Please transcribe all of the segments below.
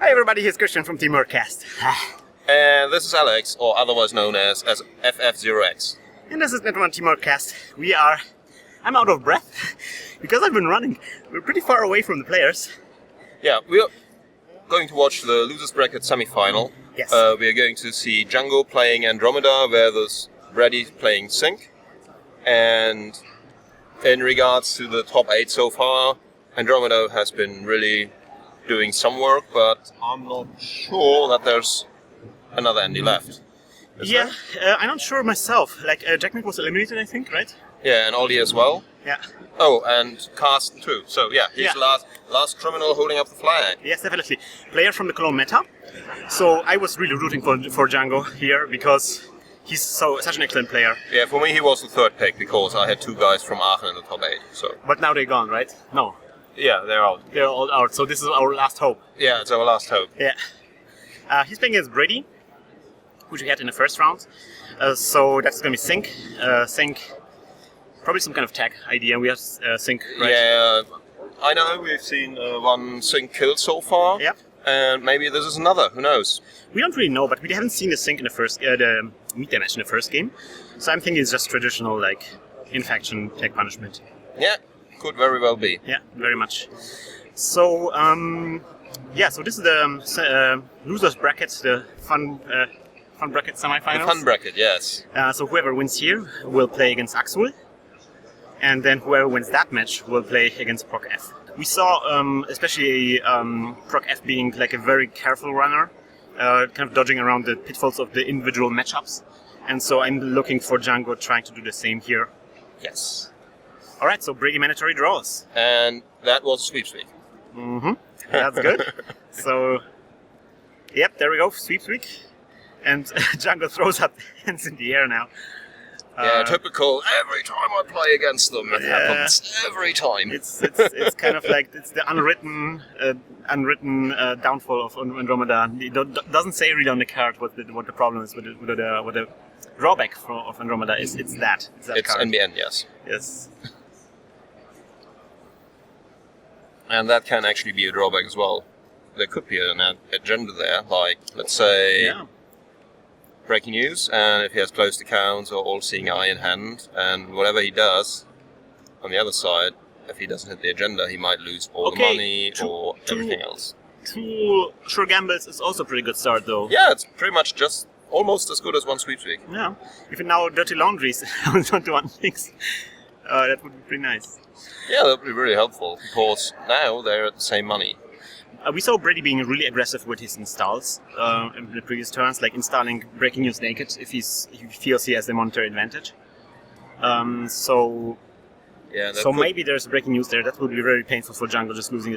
Hi everybody, here's Krystian from TeamworkCast. And this is Alex, or otherwise known as FF0X. And this is Netrunner TeamworkCast. I'm out of breath because I've been running. We're pretty far away from the players. Yeah, we're going to watch the losers bracket semi-final. Yes. We are going to see Django playing Andromeda versus Breidi playing Sync. And in regards to the top 8 so far, Andromeda has been really doing some work, but I'm not sure that there's another Andy left. Yeah, I'm not sure myself. Jackman was eliminated, I think, right? Yeah, and Aldi as well. Yeah. Oh, and Carsten too. So yeah, he's Yeah. the last criminal holding up the flag. Yes, definitely. Player from the Cologne meta. So I was really rooting for Django here because he's such an excellent player. Yeah, for me he was the third pick because I had 2 guys from Aachen in the top 8. So But now they're gone, right? No, yeah, they're out. they're all out. So this is our last hope. Yeah, it's our last hope. Yeah. He's playing against Breidi, which we had in the first round. So that's going to be Sync. Sync, probably some kind of tag idea. We have Sync, right? Yeah, I know we've seen one Sync killed so far. Yep. And maybe this is another, who knows? We don't really know, but we haven't seen the Sync in the first, the meet they match in the first game. So I'm thinking it's just traditional, in-faction tag punishment. Yeah, could very well be. Yeah, very much. So, so this is the losers bracket, the fun bracket semifinals. The fun bracket, yes. So whoever wins here will play against Axel, and then whoever wins that match will play against Proc F. We saw, especially Proc F being like a very careful runner, kind of dodging around the pitfalls of the individual matchups, and so I'm looking for Django trying to do the same here. Yes. All right, so Breidi mandatory draws. And that was a sweepstake. Mm-hmm. That's good. So, yep, there we go, sweepstake. And Django throws up hands in the air now. Yeah, typical. Every time I play against them, it happens every time. It's kind of like it's the unwritten downfall of Andromeda. It doesn't say really on the card what the problem is what the drawback of Andromeda is. It's that It's card. NBN, yes. Yes. And that can actually be a drawback as well. There could be an agenda there, like, let's say, breaking news, and if he has closed accounts or all-seeing eye in hand, and whatever he does, on the other side, if he doesn't hit the agenda, he might lose all the money or everything else. 2 sure gambles is also a pretty good start, though. Yeah, it's pretty much just almost as good as one sweepstake. Yeah. If now Dirty Laundries don't do one things, that would be pretty nice. Yeah, that would be really helpful, because now they're at the same money. We saw Breidi being really aggressive with his installs in the previous turns, like installing breaking news naked if he feels he has the monetary advantage. So maybe there's breaking news there. That would be very painful for Django, just losing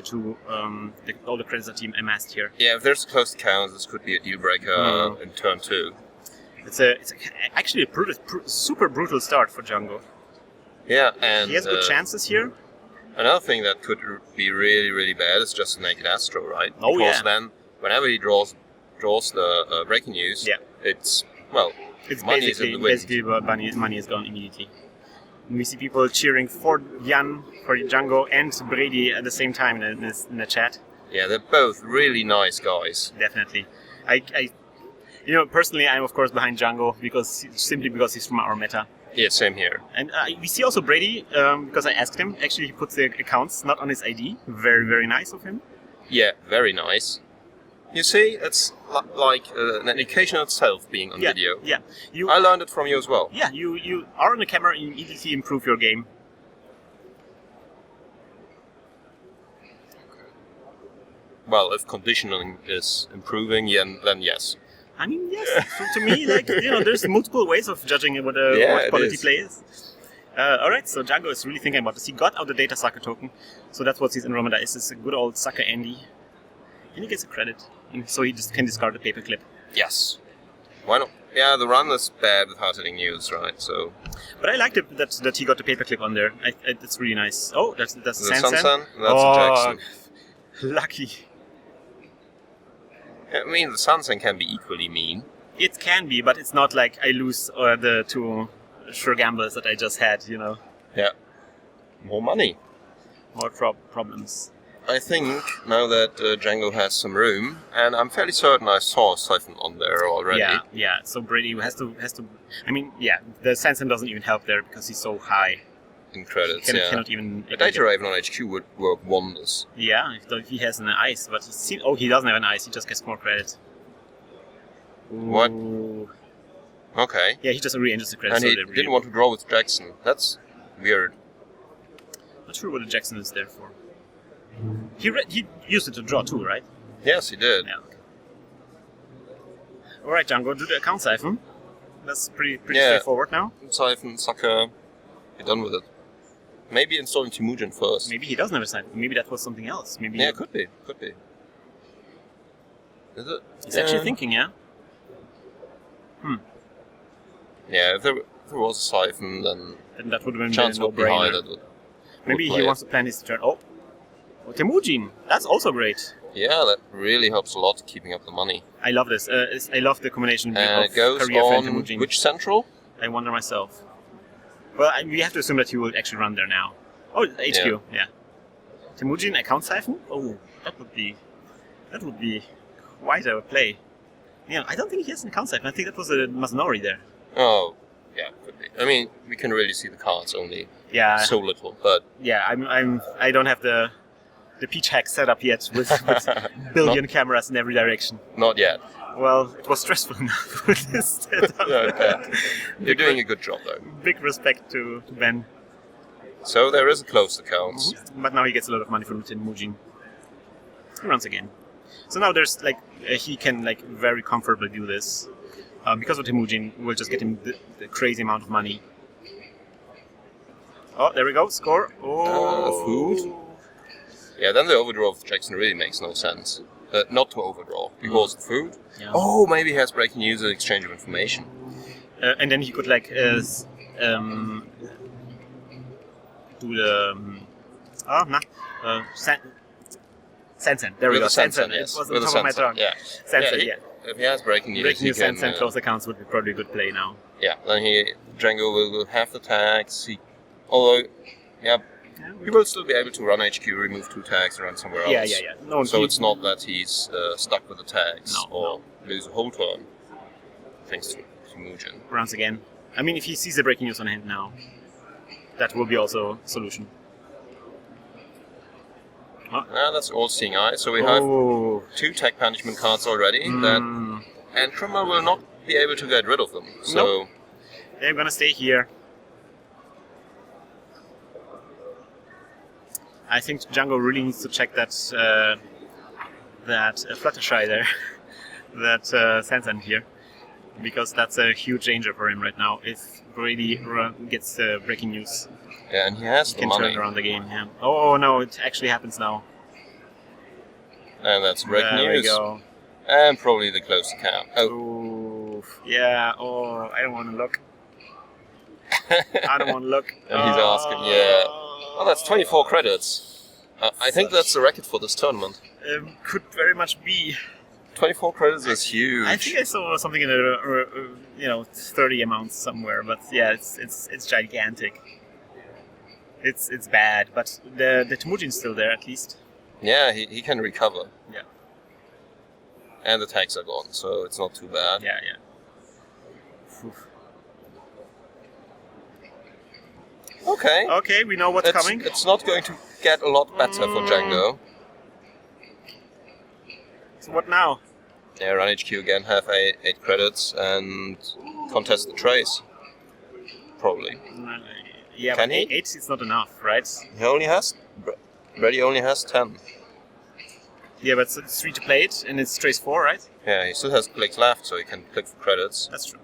all the credits that he amassed here. Yeah, if there's closed accounts, this could be a deal breaker in turn 2. It's actually a super brutal start for Django. Yeah, and he has good chances here. Another thing that could be really, really bad is just a naked Astro, right? Oh, because then, whenever he draws the breaking news, it's money is in the wind. Basically, money is gone immediately. And we see people cheering for Django and Breidi at the same time in the chat. Yeah, they're both really nice guys. Definitely. Personally, I'm of course behind Django simply because he's from our meta. Yeah, same here. And we see also Breidi, because I asked him, actually he puts the accounts not on his ID. Very, very nice of him. Yeah, very nice. You see, it's like an education itself being on video. Yeah. I learned it from you as well. Yeah, you are on the camera and you immediately improve your game. Well, if conditioning is improving, then yes. I mean, yes. So to me, there's multiple ways of judging what quality play is. Alright, so Django is really thinking about this. He got out the data sucker token, so that's what his Andromeda is. It's a good old sucker Andy. And he gets a credit, and so he just can discard the paperclip. Yes. Why not? Yeah, the run is bad with hard-hitting news, right? So. But I liked it that he got the paperclip on there. That's really nice. Oh, that's Sansan. That's a Jackson. Lucky. I mean, the Sansan can be equally mean. It can be, but it's not like I lose the 2 sure gambles that I just had, Yeah. More money. More problems. I think now that Django has some room, and I'm fairly certain I saw a Siphon on there already. Yeah. So Breidi has to. I mean, yeah, the Sanson doesn't even help there because he's so high. In credits, Cannot even. A Data Raven on HQ would work wonders. Yeah, if he has an ice, but he doesn't have an ice. He just gets more credit. What? Ooh. Okay. Yeah, he just re-enters the credit. And he didn't want to draw with Jackson. That's weird. Not sure what the Jackson is there for. He used it to draw too, right? Yes, he did. Yeah. Okay. All right, Django, do the account Siphon. That's pretty Yeah. straightforward now. Siphon, Sucker, be done with it. Maybe installing Temujin first. Maybe he doesn't have a Siphon. Maybe that was something else. Maybe. Yeah, could be. Is it? He's actually thinking, yeah. Yeah, if there was a Siphon, then that would have been chance a would be high no-brainer. that would Maybe play he wants to plan his turn. Oh, Temujin. That's also great. Yeah, that really helps a lot keeping up the money. I love this. I love the combination And of it goes career friend on Temujin. which central? I wonder myself. Well, we have to assume that he will actually run there now. Oh, HQ. Yeah. Temujin account Siphon. Oh, that would be quite a play. Yeah, I don't think he has an account Siphon. I think that was a Masanori there. Oh, yeah, could be. I mean, we can really see the cards only Yeah. so little, but Yeah, I don't have the Peach hack set up yet with billion cameras in every direction. not yet. Well, it was stressful enough with this setup. Yeah, I bet. You're doing a good job, though. Big respect to Ben. So there is a closed account. But now he gets a lot of money from Temujin. He runs again. So now there's he can very comfortably do this. Because of Temujin, we'll just get him the crazy amount of money. Oh, there we go, score. Oh, food. Yeah, then the overdraw of Jackson really makes no sense. Not to overdraw, because of food. Yeah. Oh, maybe he has breaking news and exchange of information. And then he could do the Sansan. There we go. Sansan. Yes. It was on With top the of my Sansan, tongue. yeah. Sansan, yeah. If he has breaking news, Breaking he news, can... Sansan close accounts would be probably a good play now. Yeah, then Django will have the tags. Although, yeah, he will still be able to run HQ, remove 2 tags, and run somewhere else. Yeah. No, So it's not that he's stuck with the tags No. lose a whole turn, thanks to Temujin. Runs again. I mean, if he sees the breaking news on hand now, that will be also a solution. That's all seeing eye. So we have 2 tag punishment cards already. And Netrunner will not be able to get rid of them. So Nope. I'm gonna stay here. I think Django really needs to check that Fluttershy there, that Sansan here, because that's a huge danger for him right now. If Breidi gets breaking news, yeah, and he has he the can money. turn around the game. Yeah. Oh no, it actually happens now. And that's breaking There news. we go. And probably the closed account. Oh, Ooh, yeah. Oh, I don't want to look. I don't want to look. and he's asking, yeah. Oh, that's 24 credits. I think that's the record for this tournament. Could very much be. 24 credits is huge. I think I saw something in the 30 amounts somewhere, but yeah, it's gigantic. It's bad, but the Temujin's still there at least. Yeah, he can recover. Yeah. And the tags are gone, so it's not too bad. Yeah. Whew. Okay. Okay, we know what's coming. It's not going to get a lot better for Django. So what now? Yeah, run HQ again, have 8 credits, and contest the trace. Probably. Yeah, Can but he? 8 is not enough, right? He only has... Breidi only has 10. Yeah, but it's 3 to play it, and it's trace 4, right? Yeah, he still has clicks left, so he can click for credits. That's true.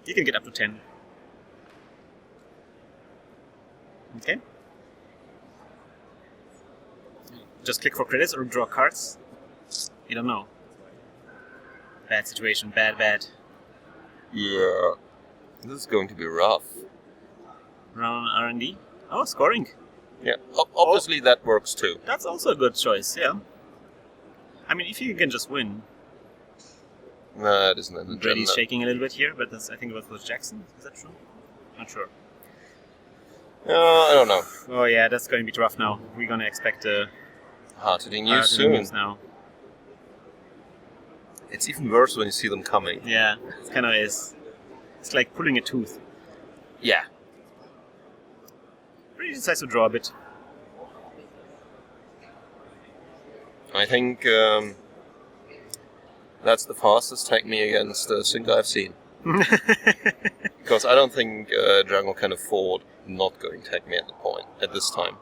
You can get up to 10. Okay. Just click for credits or draw cards? You don't know. Bad situation, bad. Yeah. This is going to be rough. Run R&D. Oh, scoring. Yeah, obviously that works too. That's also a good choice, yeah. I mean, if you can just win. Nah, it isn't an Brady's agenda. shaking a little bit here, but I think it was Jackson. Is that true? Not sure. I don't know. Oh yeah, that's going to be rough now. We're going to expect a Hard-hitting news soon. news now. It's even worse when you see them coming. Yeah, it kind of is. It's like pulling a tooth. Yeah. Really decides to draw a bit. I think that's the fastest take me against Sync I've seen. Because I don't think Django can afford not going take me at this time.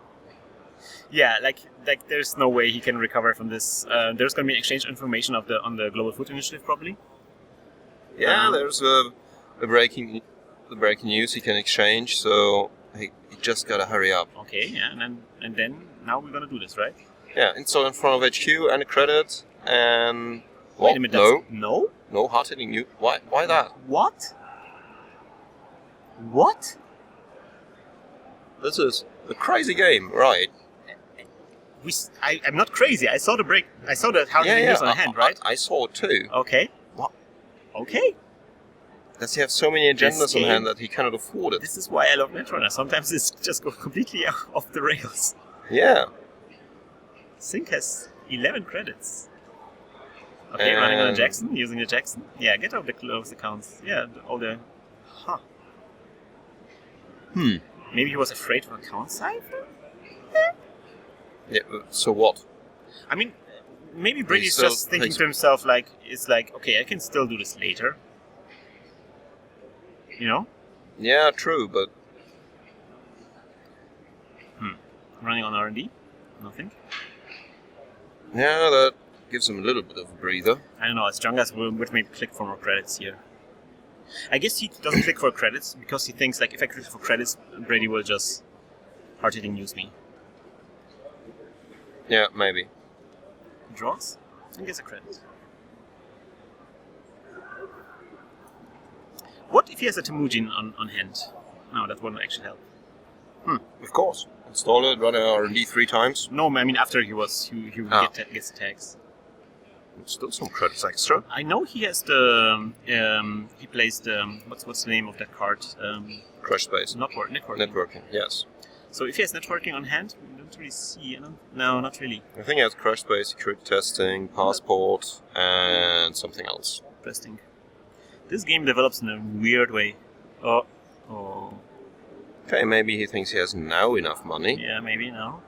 Yeah, like there's no way he can recover from this. There's going to be an exchange of information on the Global Food Initiative, probably. Yeah, there's the breaking news he can exchange, so he just gotta hurry up. Okay, yeah, and then now we're gonna do this, right? Yeah, install in front of HQ and a credit and Wait a minute. No, hard-hitting news. Why that? What? What? This is a crazy game, right? I'm not crazy. I saw the break. I saw the hard-hitting news on the hand, right? I saw it too. Okay. What? Okay. Does he have so many agendas on hand that he cannot afford it? This is why I love Netrunner. Sometimes it's just go completely off the rails. Yeah. Sync has 11 credits. Okay, running on a Jackson, using a Jackson. Yeah, get out the close accounts. Yeah, all the... Huh. Maybe he was afraid of account cipher? Yeah, so what? I mean, maybe Brady's still just thinking to himself, okay, I can still do this later. You know? Yeah, true, but... Running on R&D? Nothing? Yeah, that gives him a little bit of a breather. I don't know, as Django would maybe click for more credits here. I guess he doesn't click for credits because he thinks, if I click for credits, Brady will just hard-hitting use me. Yeah, maybe. Draws? And gets a credit. What if he has a Temujin on hand? No, that wouldn't actually help. Of course. Install it, run an R&D 3 times. No, I mean after he gets the tags. Still some credits extra. I know he has the he plays the what's the name of that card? Crash Space. Networking. Networking, yes. So if he has networking on hand, we don't really see. No, not really. I think he has Crash Space, security testing, passport, and something else. Interesting. This game develops in a weird way. Oh. Okay, maybe he thinks he has now enough money. Yeah, maybe now.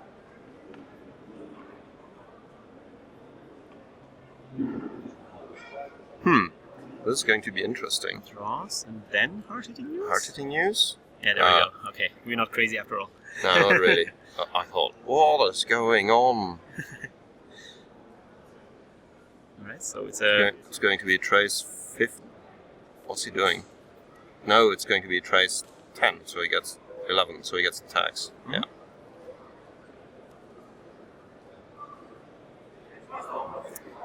This is going to be interesting. Draws and then hard-hitting news? Hard-hitting news? Yeah, there we go. Okay, we're not crazy after all. No, not really. I thought, what is going on? Alright, so it's going to be Trace 5. What's he doing? No, it's going to be Trace 10, so he gets 11, so he gets the tags. Yeah.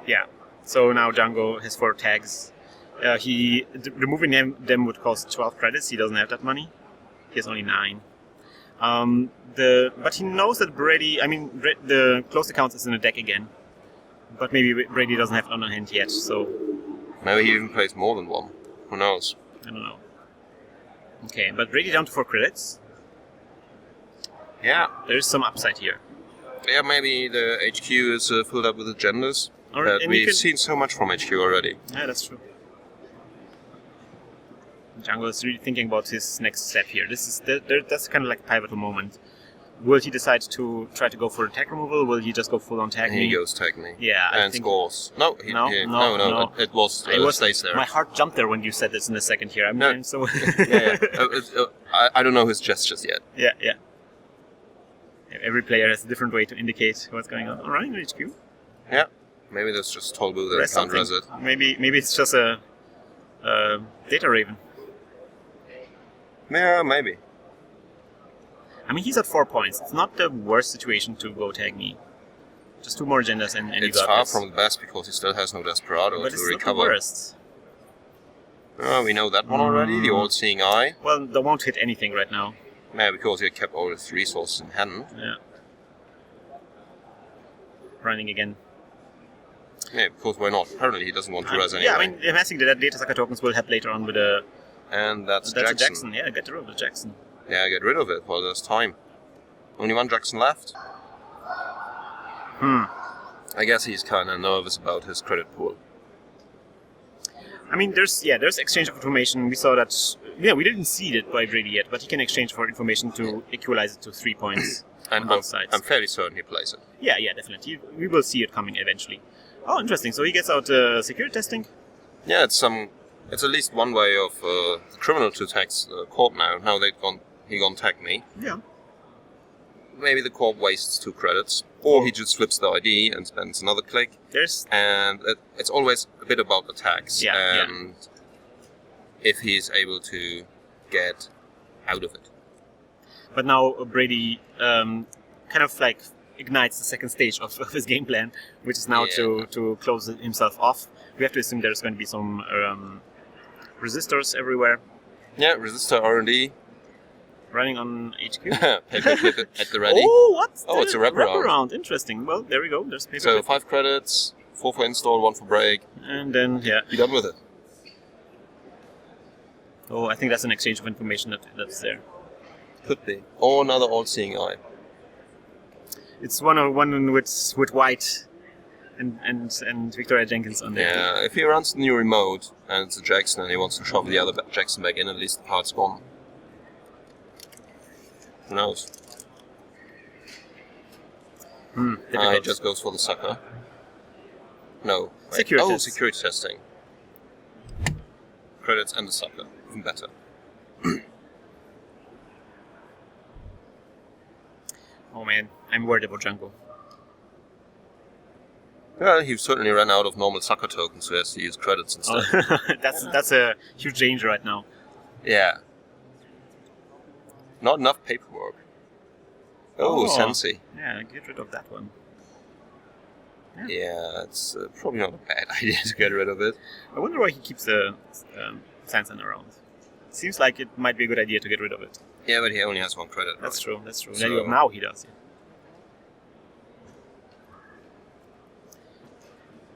Yeah. So now Django has 4 tags. Removing them would cost 12 credits. He doesn't have that money. He has only 9. But he knows that Brady. I mean, the closed accounts is in the deck again. But maybe Brady doesn't have it on hand yet. So maybe he even plays more than one. Who knows? I don't know. Okay, but Brady down to 4 credits. Yeah. There's some upside here. Yeah, maybe the HQ is filled up with agendas. Right, but we've seen so much from HQ already. Yeah, that's true. Django is really thinking about his next step here. That's kind of like a pivotal moment. Will he decide to try to go for a tag removal? Will he just go full on tag me? He goes tag me. Yeah, and scores. No. It was. It stays there. My heart jumped there when you said this in a second here. I'm so. Yeah. I don't know his gestures yet. Yeah. Every player has a different way to indicate what's going on. All right, HQ. Yeah. Maybe that's just Tolbu that can't res it. Maybe it's just a data raven. Yeah, maybe. I mean, he's at 4 points. It's not the worst situation to go tag me. Just 2 more agendas and it's you got far this. from the best because he still has no Desperado but to it's recover. Not the worst. We know that one already, the all-seeing eye. Well, they won't hit anything right now. Yeah, because he kept all his resources in hand. Yeah. Running again. Yeah, because why not? Apparently he doesn't want to res anyway. Yeah, I mean, I'm asking that data sucker tokens will help later on with a... And that's a Jackson. Jackson. Yeah, get rid of the Jackson. Yeah, get rid of it while there's time. Only one Jackson left. I guess he's kind of nervous about his credit pool. I mean, there's exchange of information. We saw that. Yeah, we didn't see it by Breidi yet, but he can exchange for information to equalize it to 3 points on both sides. I'm fairly certain he plays it. Yeah, definitely. We will see it coming eventually. Oh, interesting. So he gets out security testing. Yeah, it's at least one way of the criminal to tax the corp now. Now he gonna tag me. Yeah. Maybe the corp wastes 2 credits, or he just flips the ID and spends another click. And it's always a bit about the tax, and if he's able to get out of it. But now Breidi kind of like ignites the second stage of his game plan, which is now to close himself off. We have to assume there's going to be some resistors everywhere. Yeah, resistor R&D. Running on HQ. Paperclip at the ready. Oh, what? Oh, it's a wraparound. Interesting. Well, there we go. There's paperclip. So 5 credits, 4 for install, 1 for break. And then, you're done with it. Oh, I think that's an exchange of information that's there. Could be. Or another all-seeing eye. It's one with White and Victoria Jenkins on there. Yeah, if he runs the new remote and it's a Jackson and he wants to shove the other Jackson back in, at least the part's gone. Who knows? He just goes for the sucker. No. Security security testing. Credits and the sucker. Even better. Oh man, I'm worried about Django. Well, he certainly ran out of normal sucker tokens, so he has to use credits instead. Oh, that's a huge danger right now. Yeah. Not enough paperwork. Oh, Sensei. Yeah, get rid of that one. Yeah, it's probably not a bad idea to get rid of it. I wonder why he keeps the Sansan around. Seems like it might be a good idea to get rid of it. Yeah, but he only has 1 credit. That's true. So, now he does. Yeah.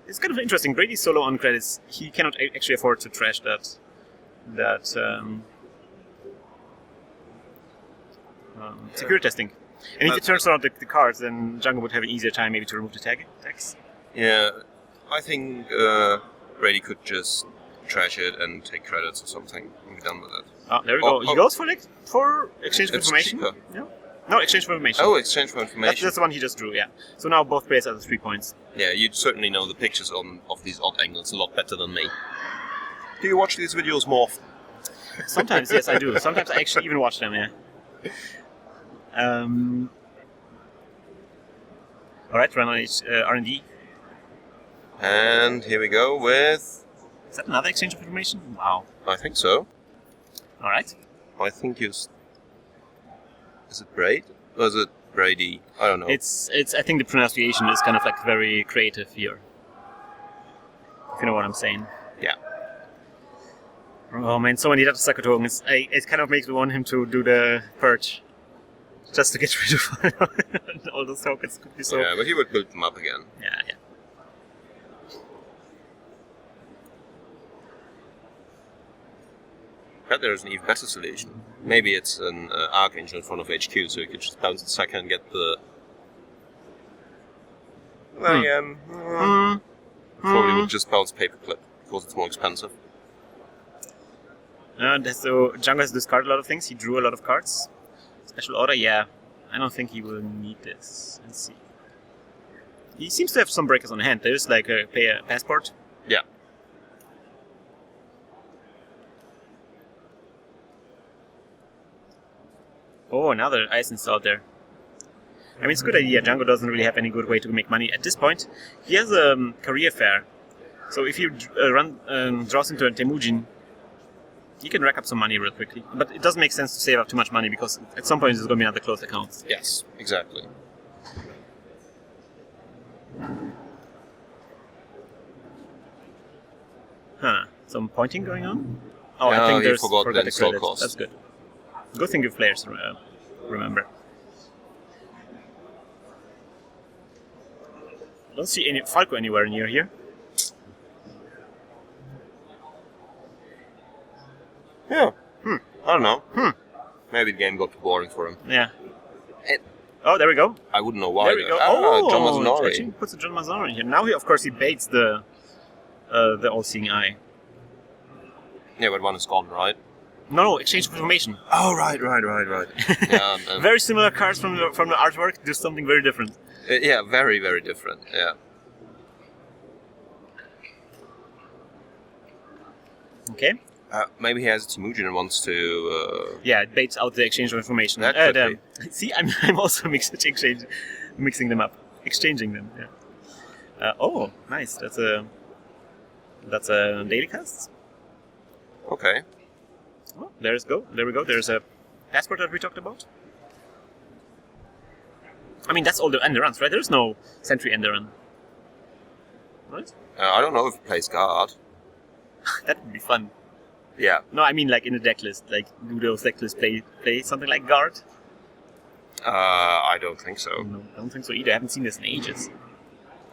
It's kind of interesting. Brady's solo on credits. He cannot actually afford to trash that security testing. And if he turns around the cards, then Django would have an easier time maybe to remove the tags. Yeah, I think Breidi could just trash it and take credits or something and be done with it. Oh, there we go. He goes for exchange of information. Cheaper. Yeah. No, exchange for information. Oh, exchange for information. That's the one he just drew, yeah. So now both players have the 3 points. Yeah, you'd certainly know the pictures of these odd angles a lot better than me. Do you watch these videos more often? Sometimes, yes, I do. Sometimes I actually even watch them, yeah. Alright, run on R&D. And here we go with... Is that another exchange of information? Wow. I think so. Alright. I think Is it Braid? Or is it Breidi? I don't know. It's. I think the pronunciation is kind of like very creative here. If you know what I'm saying. Yeah. Oh man, so many data sucker tokens. It kind of makes me want him to do the purge. Just to get rid of all those tokens. Could be so. Yeah, but he would build them up again. Yeah. But there's an even better solution. Maybe it's an Archangel in front of HQ, so you could just bounce the sucker and get the... Probably would just bounce Paperclip, because it's more expensive. So Django has discarded a lot of things. He drew a lot of cards. Special order, yeah. I don't think he will need this. Let's see. He seems to have some breakers on hand. There's like a passport. Yeah. Oh, another ice installed there. I mean, it's a good idea. Django doesn't really have any good way to make money at this point. He has a career fair. So if he draws into a Temujin, he can rack up some money real quickly. But it doesn't make sense to save up too much money because at some point there's going to be another closed account. Yes, exactly. Huh. Some pointing going on? Oh, I think there's forgot the install cost. That's good. Good thing you players remember. Don't see any Falco anywhere near here. Yeah. I don't know. Maybe the game got too boring for him. Yeah. It- Oh, there we go. I wouldn't know why. There we go. John Mazzanori. Actually puts a John Mazzanori here. Now, of course, he baits the all-seeing eye. Yeah, but one is gone, right? No, exchange of information. Oh, right. Yeah, Very similar cards from the artwork, just something very different. yeah, very, very different. Yeah. Okay. Maybe he has a Temujin and wants to. Yeah, it baits out the exchange of information. That could See, I'm also mixing them up, exchanging them. Yeah. Oh, nice. That's a daily cast. Okay. Oh, there we go. There's a passport that we talked about. I mean, that's all the enderruns, right? There's no sentry enderrun. Right? I don't know if he plays guard. That would be fun. Yeah. No, I mean like in a deck list. Like, do those deck lists play something like guard? I don't think so. No, I don't think so either. I haven't seen this in ages.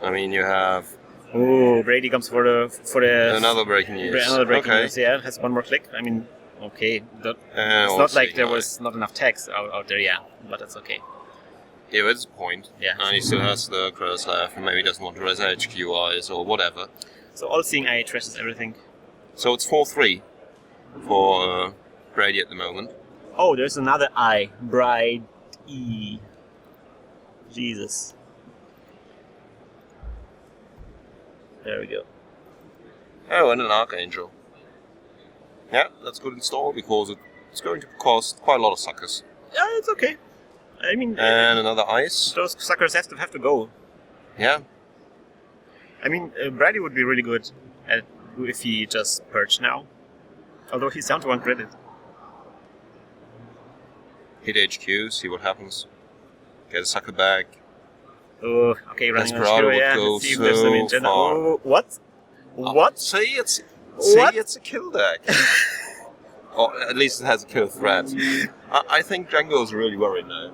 I mean, you have Oh, Breidi comes for the another breaking news. Another breaking Okay. news. Yeah, has one more click. I mean, okay. It's we'll not like see. there was not enough text out there. Yeah, but that's okay. Yeah, that's the point. Yeah. And he still has the credits left, and maybe doesn't want to raise HQIs or whatever. So all-seeing eye trashes everything. So it's 4-3 for Breidi at the moment. Oh, there's another eye. Breidi. Jesus. There we go. Oh, and an Archangel. Yeah, that's good install because it's going to cost quite a lot of suckers. Yeah, it's okay. I mean, And another Ice. those suckers have to go. Yeah. I mean, Brady would be really good if he just purged now. Although he's down to 1 credit. Hit HQ, see what happens. Get a sucker back. Oh, okay, running on Desperado Shiro, would yeah. go Let's see if there's so some agenda. far. Oh, what? What? Say it's What? a kill deck. Or at least it has a kill threat. I think Django's really worried now.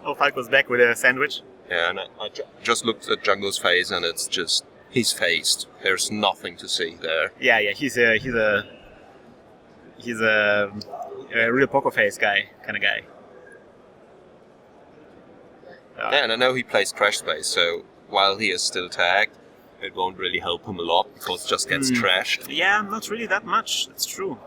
Oh, Falco's back with a sandwich. Yeah, and I just looked at Django's face, and it's just he's faced. There's nothing to see there. Yeah, he's a real poker face guy, kind of guy. Yeah, and I know he plays Crash Space, so while he is still tagged, it won't really help him a lot because it just gets trashed. Yeah, not really that much. That's true.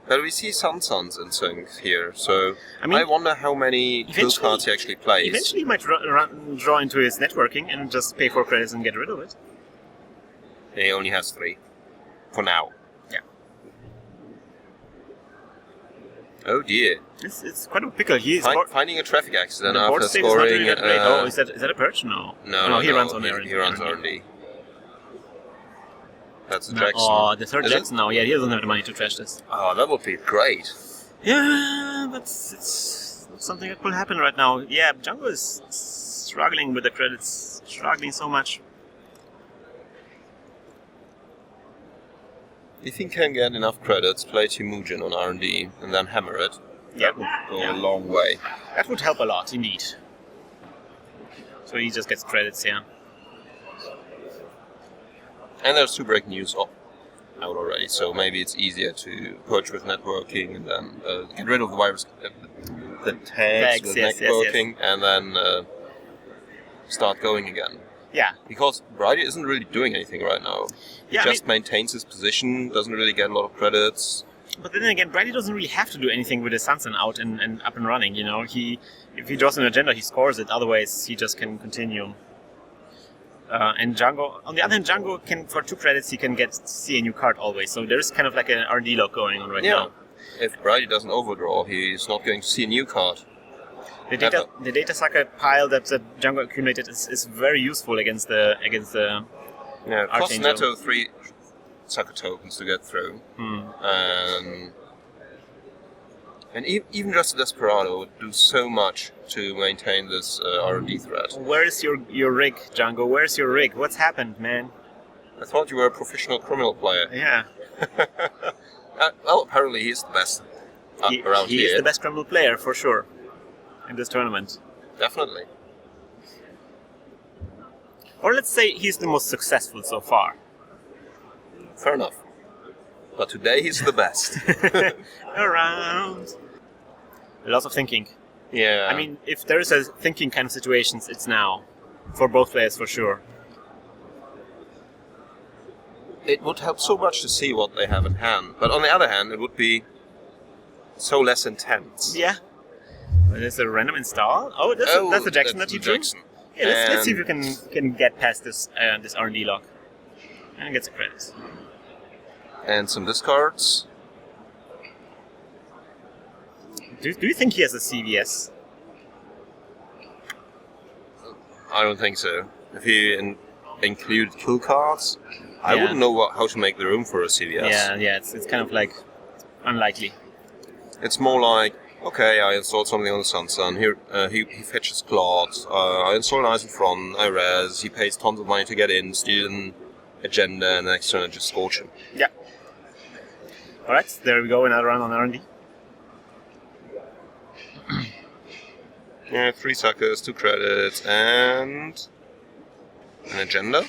But we see Suns and things here, so I mean, wonder how many kill eventually- cards he actually plays. Eventually, he might draw into his networking and just pay 4 credits and get rid of it. He only has 3 for now. Yeah. Oh dear. It's quite a pickle. He's Finding a traffic accident the board after state is not scoring. really that great. Oh, is that a purge? No. No, he runs on he runs R&D. That's a No, Jackson. oh, the third Is it? Jackson now. Yeah, he doesn't have the money to trash this. Oh, that would be great. Yeah, but it's not something that will happen right now. Yeah, Django is struggling with the credits. Struggling so much. If he can get enough credits, play Temujin on R&D, and then hammer it, Yeah. that would go a long way. That would help a lot, indeed. So he just gets credits, yeah. And there's 2 breaking news out already, so maybe it's easier to purge with networking and then get rid of the virus, the tags with yes, networking, and then start going again. Yeah. Because Breidi isn't really doing anything right now. He Yeah, just maintains his position, doesn't really get a lot of credits. But then again, Brady doesn't really have to do anything with his Sansan out and up and running, you know. If he draws an agenda, he scores it. Otherwise, he just can continue. And Django, on the other hand, Django can, for 2 credits, he can see a new card always. So there's kind of like an RD lock going on right now. If Breidi doesn't overdraw, he's not going to see a new card. The data sucker pile that Django accumulated is very useful against the Yeah, it costs Archangel. netto 3 sucker tokens to get through. And even just a Desperado would do so much to maintain this R&D threat. Where's your rig, Django? Where's your rig? What's happened, man? I thought you were a professional criminal player. Yeah. Well, apparently he's the best around he here. is the best criminal player, for sure, in this tournament. Definitely. Or let's say he's the most successful so far. Fair enough. but today he's the best. Around. Lots of thinking. Yeah. I mean, if there is a thinking kind of situations, it's now. For both players, for sure. It would help so much to see what they have in hand. But on the other hand, it would be so less intense. Yeah. There's a random install. Oh, that's the Jackson that you drew? Jackson. Yeah, let's see if you can get past this this R&D lock. And get some credits. And some discards. Do you think he has a CVS? I don't think so. If he included kill cards, I wouldn't know how to make the room for a CVS. Yeah, it's kind of like unlikely. It's more like, okay, I installed something on the Sun. Here, he fetches Claude. I install an Eyes in Front. I res. He pays tons of money to get in. Steal an agenda, and the next turn I just scorch him. Yeah. All right, there we go. Another round on R&D. Yeah, 3 suckers, 2 credits, and an agenda.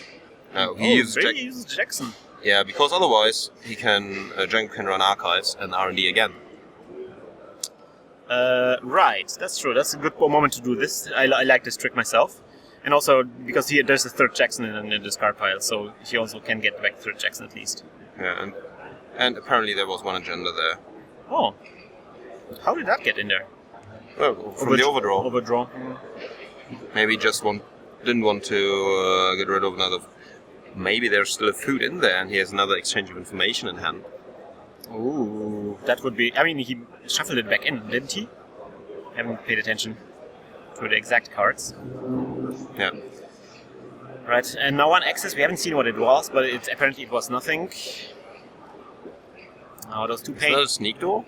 He uses Jackson. Yeah, because otherwise he can Django can run archives and R&D again. Right, that's true. That's a good moment to do this. I like this trick myself, and also because there's a third Jackson in the discard pile, so he also can get back third Jackson at least. Yeah, and apparently there was one agenda there. Oh, how did that get in there? Well, from the overdraw. Overdraw. Maybe just didn't want to get rid of another. Maybe there's still a food in there, and he has another exchange of information in hand. Ooh, that would be. I mean, he shuffled it back in, didn't he? I haven't paid attention to the exact cards. Yeah. Right, and now on access, we haven't seen what it was, but apparently it was nothing. Oh, those 2 paint. Is that a sneak door?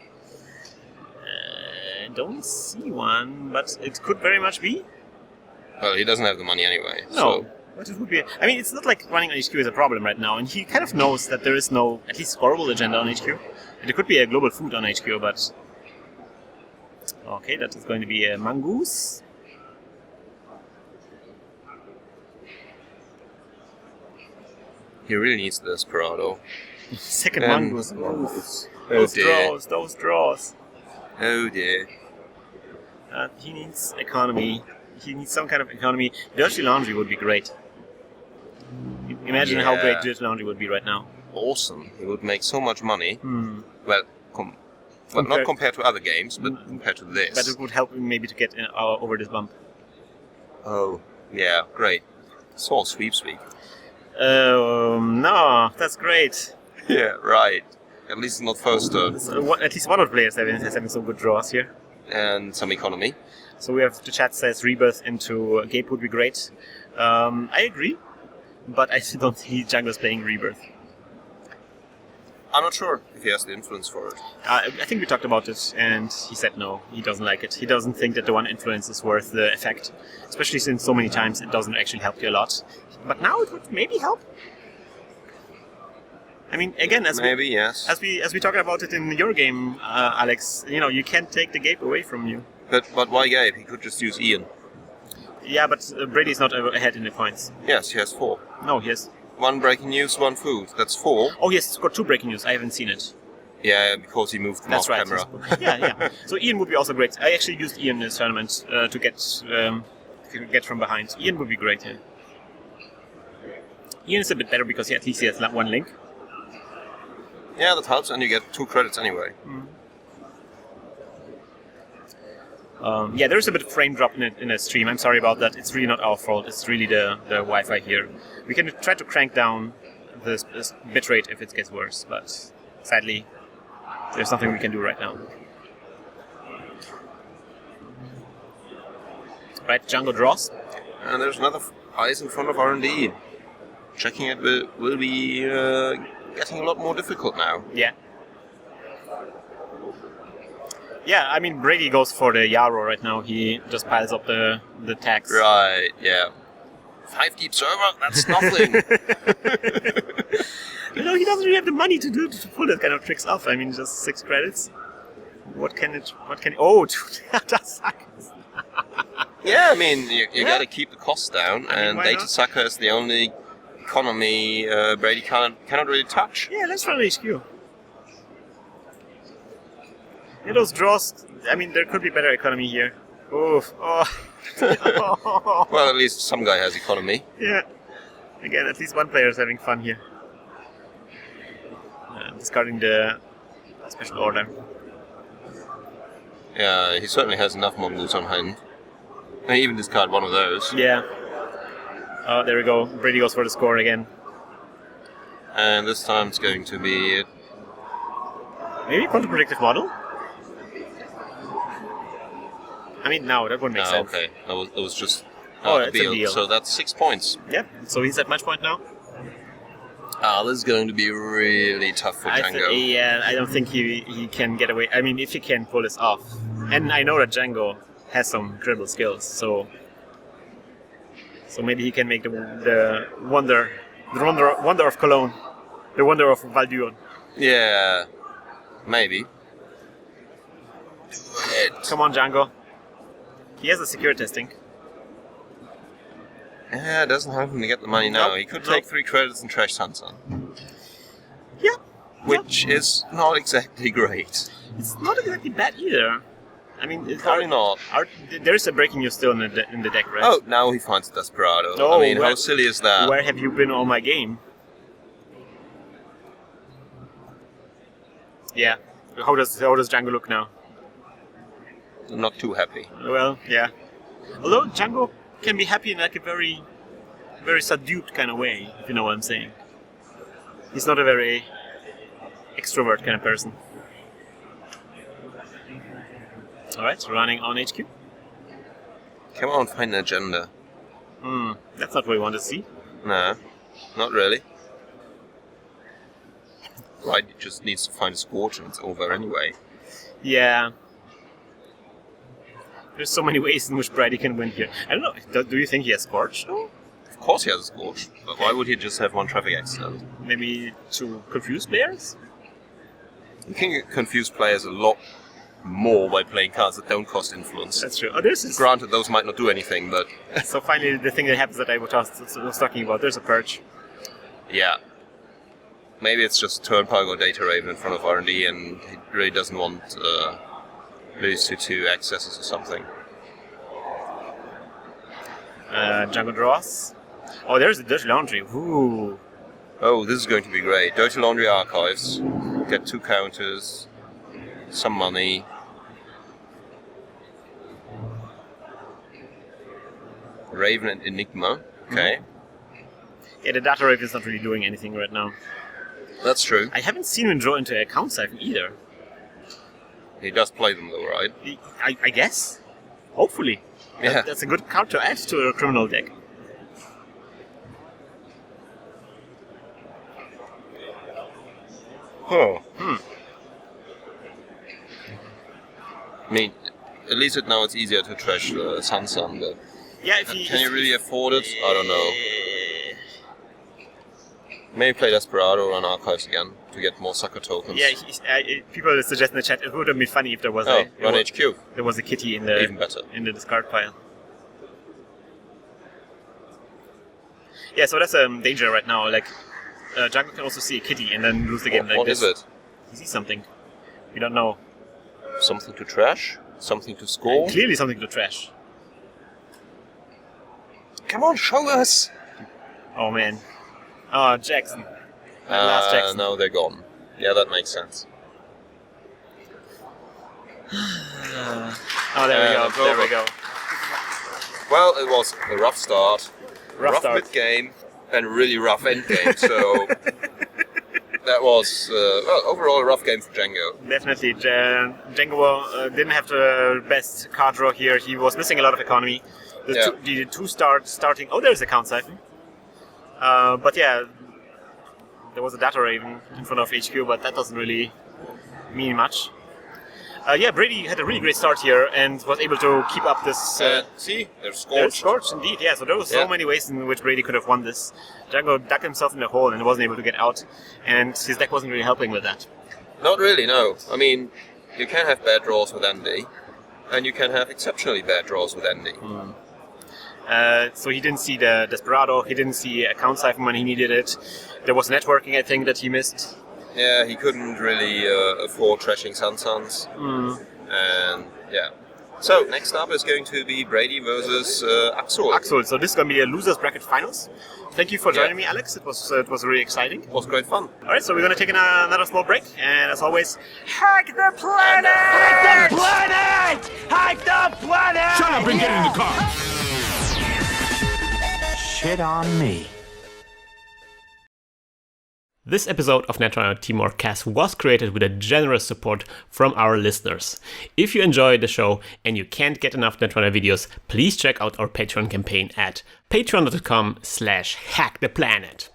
I don't see one, but it could very much be. Well, he doesn't have the money anyway. No, so. but it would be. I mean, it's not like running on HQ is a problem right now, and he kind of knows that there is no, at least scoreable agenda on HQ. And there could be a global food on HQ, but okay, that is going to be a mongoose. He really needs the Desperado. Second mongoose. Those draws. Oh dear. He needs economy. He needs some kind of economy. Dirty Laundry would be great. Imagine how great Dirty Laundry would be right now. Awesome. He would make so much money. Well, not compared to other games, but compared to this. But it would help him maybe to get over this bump. Oh, yeah, great. So sweep. No, that's great. Yeah, right. At least not first turn. At least one of the players is having some good draws here. And some economy. So we have the chat says Rebirth into Gape would be great. I agree, but I still don't think Django is playing Rebirth. I'm not sure if he has the influence for it. I think we talked about it, and he said no, he doesn't like it. He doesn't think that the one influence is worth the effect, especially since so many times it doesn't actually help you a lot. But now it would maybe help. I mean, again, as we talked about it in your game, Alex, you can't take the Gape away from you. But why Gape? He could just use Ian. Yeah, but Brady's not ahead in the points. Yes, he has 4. No, he has 1 breaking news, 1 food. That's 4. Oh, he has got 2 breaking news. I haven't seen it. Yeah, because he moved the camera. Yeah. So Ian would be also great. I actually used Ian in this tournament to get from behind. Ian would be great here. Ian is a bit better because at least he has 1 link. Yeah, that helps, and you get 2 credits anyway. Yeah, there's a bit of frame drop in the stream. I'm sorry about that. It's really not our fault. It's really the Wi-Fi here. We can try to crank down this bitrate if it gets worse, but sadly, there's nothing we can do right now. Right, Django draws. And there's another Eyes in Front of R&D. Checking it will be getting a lot more difficult now. Yeah. Yeah, I mean, Brady goes for the Yarrow right now. He just piles up the tags. Right, yeah. 5 deep server, that's nothing. He doesn't really have the money to pull that kind of tricks off. I mean, just 6 credits. What can it... Oh, 2 data suckers. Yeah, I mean, you gotta keep the costs down, and Data not? Sucker is the only economy Brady cannot really touch. Yeah, let's run HQ. Yeah, those draws, I mean, there could be better economy here. Oof. Oh. Well, at least some guy has economy. Yeah. Again, at least one player is having fun here. Discarding the special order. Yeah, he certainly has enough Mongols on hand. I even discard one of those. Yeah. Oh, there we go. Breidi goes for the score again. And this time it's going to be... Maybe counter-predictive model? I mean, no, that wouldn't make sense. Okay. That was just that's a deal. So that's 6 points. Yep. So he's at match point now? This is going to be really tough for Django. Yeah, I don't think he can get away. I mean, if he can pull this off. And I know that Django has some incredible skills, so maybe he can make the wonder of Cologne, the wonder of Walldürn. Yeah, maybe. Come on, Django. He has a secure testing. Yeah, it doesn't help him to get the money now. He could take 3 credits and trash Sansan. Yeah. Which is not exactly great. It's not exactly bad either. I mean, probably not. There's a breaking news still in the deck, right? Oh, now he finds Desperado. Oh, I mean, how silly is that? Where have you been all my game? Yeah. How does Django look now? Not too happy. Well, yeah. Although Django can be happy in like a very, very subdued kind of way, if you know what I'm saying. He's not a very extrovert kind of person. Alright, running on HQ. Come on, find an agenda. That's not what we want to see. No, not really. Right, he just needs to find a Scorch and it's over anyway. Yeah. There's so many ways in which Breidi can win here. I don't know, do you think he has Scorch? No? Of course he has a Scorch, but why would he just have one traffic accident? Maybe to confuse players? You can confuse players a lot more by playing cards that don't cost influence. That's true. Oh, this is... Granted, those might not do anything, but... So finally, the thing that happens that I was talking about, there's a perch. Yeah. Maybe it's just Turnpike or Data Raven in front of R&D and he really doesn't want lose to 2 accesses or something. Django draws. Oh, there's the Dirty Laundry. Ooh. Oh, this is going to be great. Dirty Laundry Archives. Get 2 counters, some money. Raven and Enigma. Okay. Yeah, the Data Raven is not really doing anything right now. That's true. I haven't seen him draw into a Count Siphon either. He does play them though, right? I guess. Hopefully. Yeah. That's a good card to add to a criminal deck. Huh. I mean, at least now it's easier to trash Sansan, but yeah, can you really afford it? I don't know. Maybe play Desperado on Archives again to get more sucker tokens. Yeah, people suggest in the chat it would have been funny if there was run HQ. There was a kitty in the even better in the discard pile. Yeah, so that's a danger right now. Like Django can also see a kitty and then lose the game like this. What is it? He sees something. We don't know. Something to trash? Something to score? Clearly something to trash. Come on, show us! Oh man. Oh, Jackson. Last Jackson. No, they're gone. Yeah, that makes sense. Oh, there we go. There we go. Well, it was a rough start. Rough start. mid-game and really rough end-game, so... That was, overall a rough game for Django. Definitely. Django didn't have the best card draw here. He was missing a lot of economy. The two starting... Oh, there's a Count Siphon. But yeah, there was a Data Raven in front of HQ, but that doesn't really mean much. Yeah, Breidi had a really great start here and was able to keep up this... see, there's Scorch. There's Scorch, indeed, yeah. So there were so many ways in which Breidi could have won this. Django dug himself in the hole and wasn't able to get out, and his deck wasn't really helping with that. Not really, no. I mean, you can have bad draws with Andy, and you can have exceptionally bad draws with Andy. So he didn't see the Desperado, he didn't see a Count Siphon when he needed it. There was networking, I think, that he missed. Yeah, he couldn't really afford trashing Sansans. And yeah. So, next up is going to be Breidi versus Axel. Axel, so this is going to be a losers bracket finals. Thank you for joining me, Alex. It was really exciting. It was great fun. Alright, so we're going to take another small break, and as always, hack the planet! Hack the planet! Hack the planet! Shut up and get in the car! Shit on me. This episode of Netrunner TeamworkCast was created with a generous support from our listeners. If you enjoy the show and you can't get enough Netrunner videos, please check out our Patreon campaign at patreon.com/hacktheplanet.